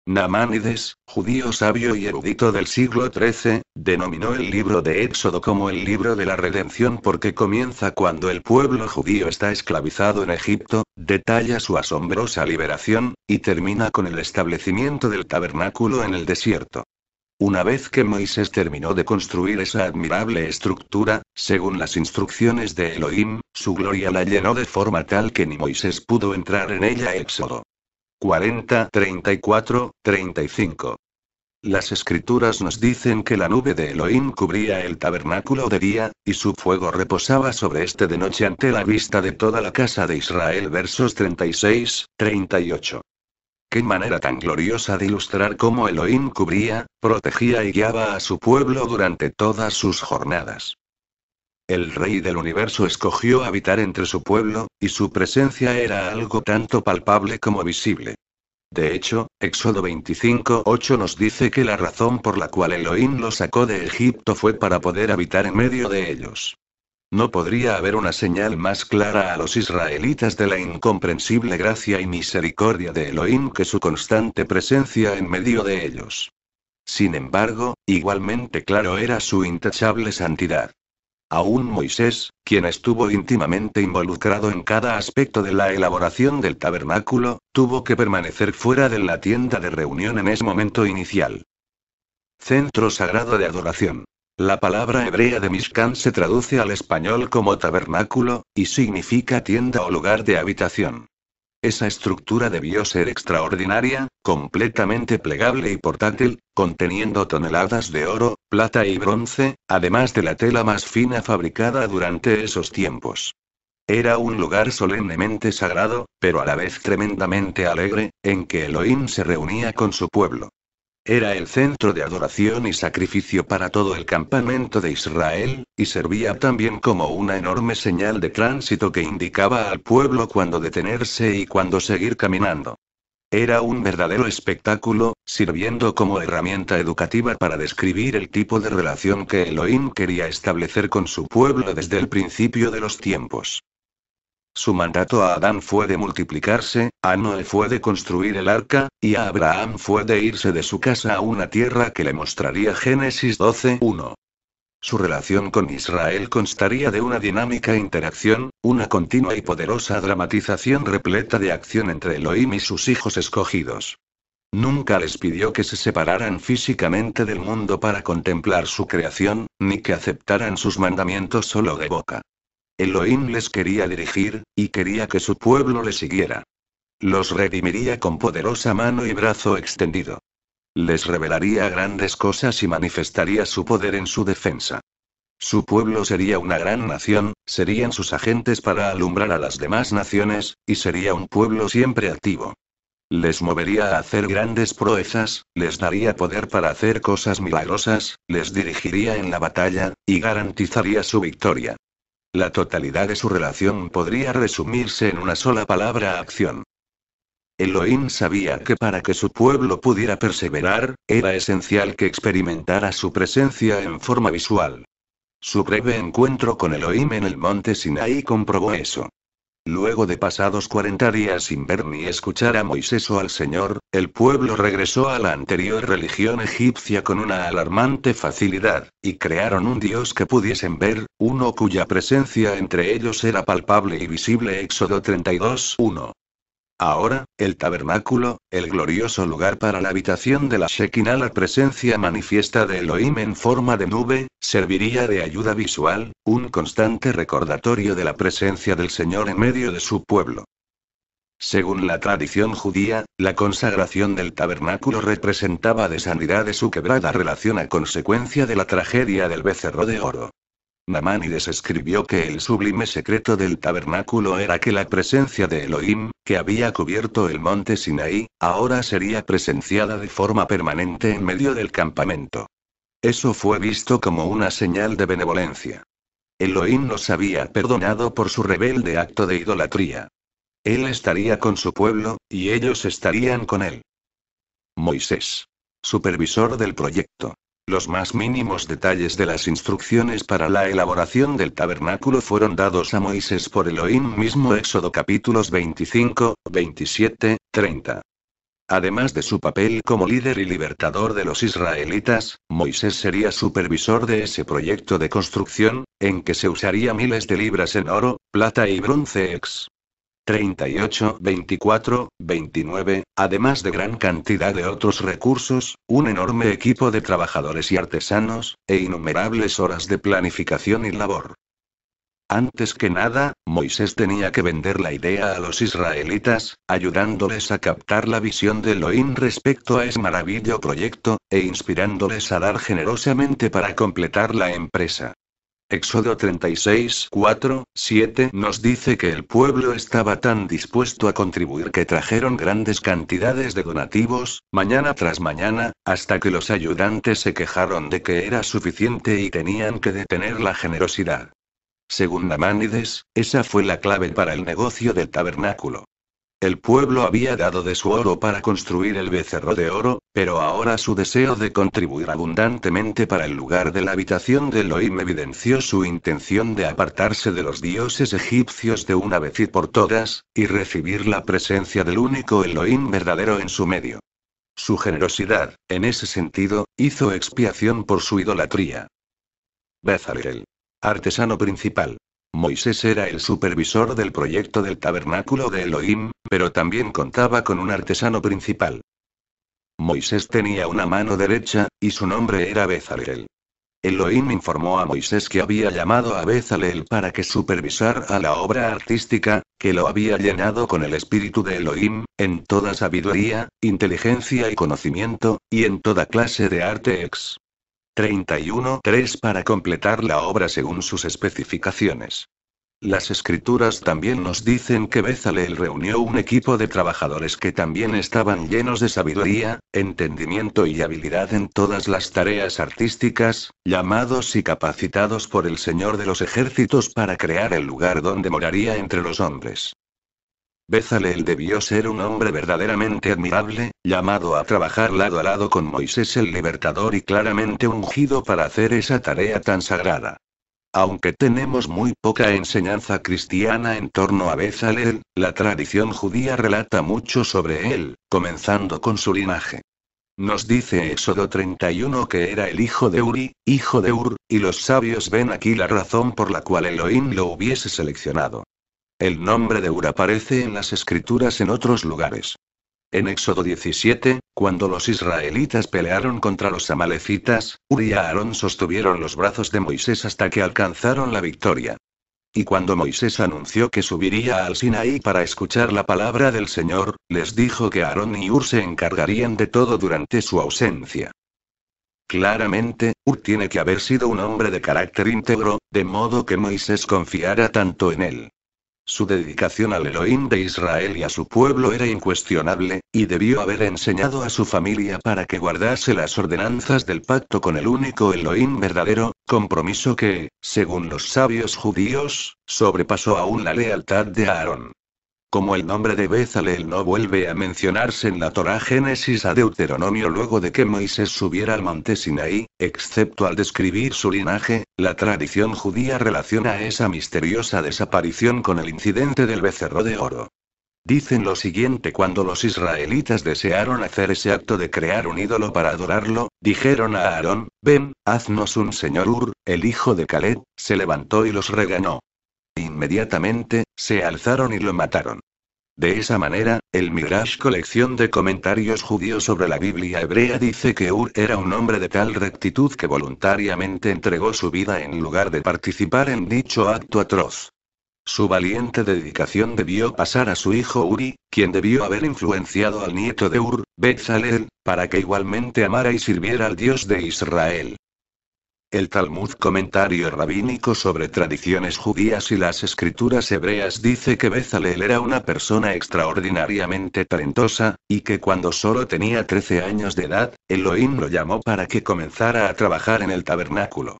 Namanides, judío sabio y erudito del siglo XIII, denominó el libro de Éxodo como el libro de la redención porque comienza cuando el pueblo judío está esclavizado en Egipto, detalla su asombrosa liberación, y termina con el establecimiento del tabernáculo en el desierto. Una vez que Moisés terminó de construir esa admirable estructura, según las instrucciones de Elohim, su gloria la llenó de forma tal que ni Moisés pudo entrar en ella. Éxodo 40, 34, 35. Las escrituras nos dicen que la nube de Elohim cubría el tabernáculo de día, y su fuego reposaba sobre este de noche ante la vista de toda la casa de Israel. Versos 36, 38. Qué manera tan gloriosa de ilustrar cómo Elohim cubría, protegía y guiaba a su pueblo durante todas sus jornadas. El Rey del Universo escogió habitar entre su pueblo, y su presencia era algo tanto palpable como visible. De hecho, Éxodo 25:8 nos dice que la razón por la cual Elohim los sacó de Egipto fue para poder habitar en medio de ellos. No podría haber una señal más clara a los israelitas de la incomprensible gracia y misericordia de Elohim que su constante presencia en medio de ellos. Sin embargo, igualmente claro era su intachable santidad. Aún Moisés, quien estuvo íntimamente involucrado en cada aspecto de la elaboración del tabernáculo, tuvo que permanecer fuera de la tienda de reunión en ese momento inicial. Centro sagrado de adoración. La palabra hebrea de Mishkan se traduce al español como tabernáculo, y significa tienda o lugar de habitación. Esa estructura debió ser extraordinaria, completamente plegable y portátil, conteniendo toneladas de oro, plata y bronce, además de la tela más fina fabricada durante esos tiempos. Era un lugar solemnemente sagrado, pero a la vez tremendamente alegre, en que Elohim se reunía con su pueblo. Era el centro de adoración y sacrificio para todo el campamento de Israel, y servía también como una enorme señal de tránsito que indicaba al pueblo cuándo detenerse y cuándo seguir caminando. Era un verdadero espectáculo, sirviendo como herramienta educativa para describir el tipo de relación que Elohim quería establecer con su pueblo desde el principio de los tiempos. Su mandato a Adán fue de multiplicarse, a Noé fue de construir el arca, y a Abraham fue de irse de su casa a una tierra que le mostraría. Génesis 12:1. Su relación con Israel constaría de una dinámica interacción, una continua y poderosa dramatización repleta de acción entre Elohim y sus hijos escogidos. Nunca les pidió que se separaran físicamente del mundo para contemplar su creación, ni que aceptaran sus mandamientos solo de boca. Elohim les quería dirigir, y quería que su pueblo le siguiera. Los redimiría con poderosa mano y brazo extendido. Les revelaría grandes cosas y manifestaría su poder en su defensa. Su pueblo sería una gran nación, serían sus agentes para alumbrar a las demás naciones, y sería un pueblo siempre activo. Les movería a hacer grandes proezas, les daría poder para hacer cosas milagrosas, les dirigiría en la batalla, y garantizaría su victoria. La totalidad de su relación podría resumirse en una sola palabra: acción. Elohim sabía que para que su pueblo pudiera perseverar, era esencial que experimentara su presencia en forma visual. Su breve encuentro con Elohim en el monte Sinaí comprobó eso. Luego de pasados 40 días sin ver ni escuchar a Moisés o al Señor, el pueblo regresó a la anterior religión egipcia con una alarmante facilidad, y crearon un Dios que pudiesen ver, uno cuya presencia entre ellos era palpable y visible. Éxodo 32:1. Ahora, el tabernáculo, el glorioso lugar para la habitación de la Shekinah, la presencia manifiesta de Elohim en forma de nube, serviría de ayuda visual, un constante recordatorio de la presencia del Señor en medio de su pueblo. Según la tradición judía, la consagración del tabernáculo representaba de sanidad de su quebrada relación a consecuencia de la tragedia del becerro de oro. Namanides escribió que el sublime secreto del tabernáculo era que la presencia de Elohim, que había cubierto el monte Sinaí, ahora sería presenciada de forma permanente en medio del campamento. Eso fue visto como una señal de benevolencia. Elohim los había perdonado por su rebelde acto de idolatría. Él estaría con su pueblo, y ellos estarían con él. Moisés. Supervisor del proyecto. Los más mínimos detalles de las instrucciones para la elaboración del tabernáculo fueron dados a Moisés por Elohim mismo. Éxodo capítulos 25, 27, 30. Además de su papel como líder y libertador de los israelitas, Moisés sería supervisor de ese proyecto de construcción, en que se usaría miles de libras en oro, plata y bronce ex. 38, 24, 29, además de gran cantidad de otros recursos, un enorme equipo de trabajadores y artesanos, e innumerables horas de planificación y labor. Antes que nada, Moisés tenía que vender la idea a los israelitas, ayudándoles a captar la visión de Elohim respecto a ese maravilloso proyecto, e inspirándoles a dar generosamente para completar la empresa. Éxodo 36, 4, 7 nos dice que el pueblo estaba tan dispuesto a contribuir que trajeron grandes cantidades de donativos, mañana tras mañana, hasta que los ayudantes se quejaron de que era suficiente y tenían que detener la generosidad. Según Namanides, esa fue la clave para el negocio del tabernáculo. El pueblo había dado de su oro para construir el becerro de oro, pero ahora su deseo de contribuir abundantemente para el lugar de la habitación de Elohim evidenció su intención de apartarse de los dioses egipcios de una vez y por todas, y recibir la presencia del único Elohim verdadero en su medio. Su generosidad, en ese sentido, hizo expiación por su idolatría. Bezalel. Artesano principal. Moisés era el supervisor del proyecto del tabernáculo de Elohim, pero también contaba con un artesano principal. Moisés tenía una mano derecha, y su nombre era Bezalel. Elohim informó a Moisés que había llamado a Bezalel para que supervisara la obra artística, que lo había llenado con el espíritu de Elohim, en toda sabiduría, inteligencia y conocimiento, y en toda clase de arte ex. 31:3 para completar la obra según sus especificaciones. Las escrituras también nos dicen que Bezalel reunió un equipo de trabajadores que también estaban llenos de sabiduría, entendimiento y habilidad en todas las tareas artísticas, llamados y capacitados por el Señor de los ejércitos para crear el lugar donde moraría entre los hombres. Bezalel debió ser un hombre verdaderamente admirable, llamado a trabajar lado a lado con Moisés el libertador y claramente ungido para hacer esa tarea tan sagrada. Aunque tenemos muy poca enseñanza cristiana en torno a Bezalel, la tradición judía relata mucho sobre él, comenzando con su linaje. Nos dice Éxodo 31 que era el hijo de Uri, hijo de Ur, y los sabios ven aquí la razón por la cual Elohim lo hubiese seleccionado. El nombre de Ur aparece en las escrituras en otros lugares. En Éxodo 17, cuando los israelitas pelearon contra los amalecitas, Ur y Aarón sostuvieron los brazos de Moisés hasta que alcanzaron la victoria. Y cuando Moisés anunció que subiría al Sinaí para escuchar la palabra del Señor, les dijo que Aarón y Ur se encargarían de todo durante su ausencia. Claramente, Ur tiene que haber sido un hombre de carácter íntegro, de modo que Moisés confiara tanto en él. Su dedicación al Elohim de Israel y a su pueblo era incuestionable, y debió haber enseñado a su familia para que guardase las ordenanzas del pacto con el único Elohim verdadero, compromiso que, según los sabios judíos, sobrepasó aún la lealtad de Aarón. Como el nombre de Bezalel no vuelve a mencionarse en la Torá Génesis a Deuteronomio luego de que Moisés subiera al monte Sinaí, excepto al describir su linaje, la tradición judía relaciona esa misteriosa desaparición con el incidente del becerro de oro. Dicen lo siguiente: cuando los israelitas desearon hacer ese acto de crear un ídolo para adorarlo, dijeron a Aarón: ven, haznos un señor. Ur, el hijo de Caleb, se levantó y los regañó. Inmediatamente, se alzaron y lo mataron. De esa manera, el Midrash, colección de comentarios judíos sobre la Biblia hebrea, dice que Ur era un hombre de tal rectitud que voluntariamente entregó su vida en lugar de participar en dicho acto atroz. Su valiente dedicación debió pasar a su hijo Uri, quien debió haber influenciado al nieto de Ur, Bezalel, para que igualmente amara y sirviera al Dios de Israel. El Talmud, comentario rabínico sobre tradiciones judías y las escrituras hebreas, dice que Bezalel era una persona extraordinariamente talentosa, y que cuando solo tenía 13 años de edad, Elohim lo llamó para que comenzara a trabajar en el tabernáculo.